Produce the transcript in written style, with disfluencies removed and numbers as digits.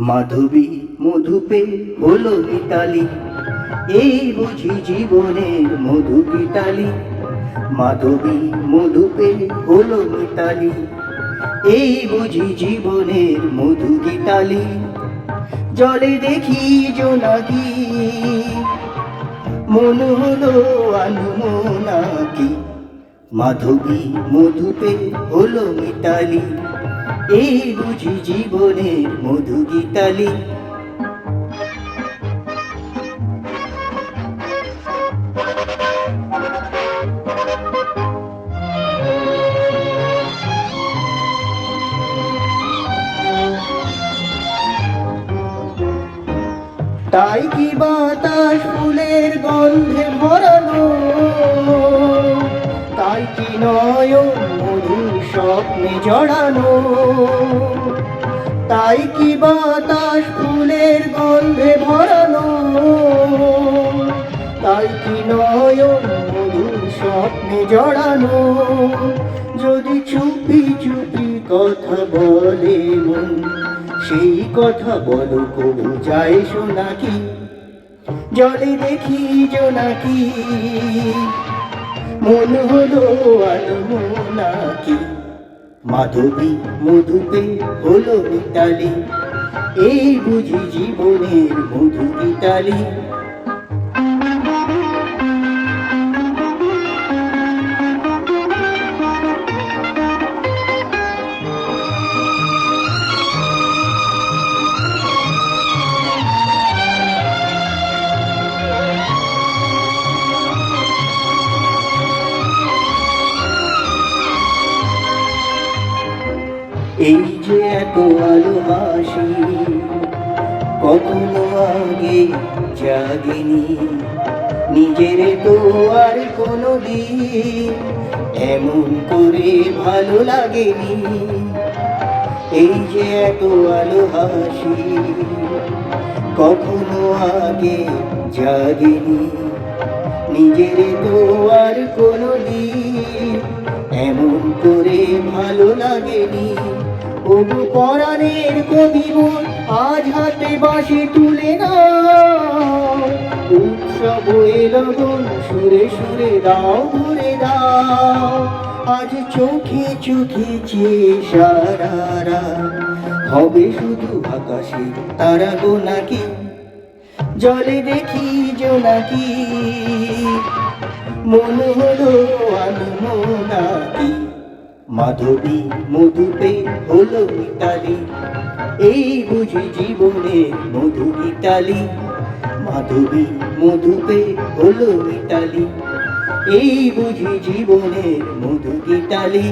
মাধবী মধুপে হলো মিতালি, এই বুঝি জীবনের মধু গীতালি। মাধবী মধুপে হলো মিতালি, এই বুঝি জীবনের মধু গীতালি। জলে দেখি জোনাকি, মন হলো আনমনাকি। মাধবী মধুপে হলো মিতালি, এই বুঝি জীবনের মধু গীতালি। তাই কি বাতাস ফুলের গন্ধে ভরানো, তাই কি নয়ন মধুর স্বপ্নে জড়ানো। তাই কি বাতাস ফুলের গন্ধে ভরানো, তাই কি নয়ন মধুর স্বপ্নে জড়ানো। যদি চুপি চুপি কথা বলে মন, সেই কথা বলো কবু যায় শোনাকি। জলে দেখি জোনাকি, মন হলো আনমনাকি। মাধবী মধুপে হলো মিতালি, এই বুঝি জীবনের মধু গীতালি। এই যে এত আলো হাসি কখনো আগে জাগেনি, নিজের তো আর কোনো দিন এমন করে ভালো লাগেনি। এই যে এত আলো হাসি কখনো আগে জাগেনি, নিজের তো আর কোনো দিন এমন করে ভালো লাগেনি। ওগো পরাণের কবি মন, আজ হাতে বাঁশি তুলে নাও। উৎসব লগন সুরে সুরে দাও ভরে দাও। আজ চোখে চোখে চেয়ে সারা রাত হবে শুধু আকাশে তারা গোনাকি। জলে দেখি জোনাকি, মন হলো আনমনাকি। মাধবী মধুপে হলো মিতালি, এই বুঝি জীবনের মধু গীতালি। মাধবী মধুপে হলো মিতালি, এই বুঝি জীবনের মধু গীতালি।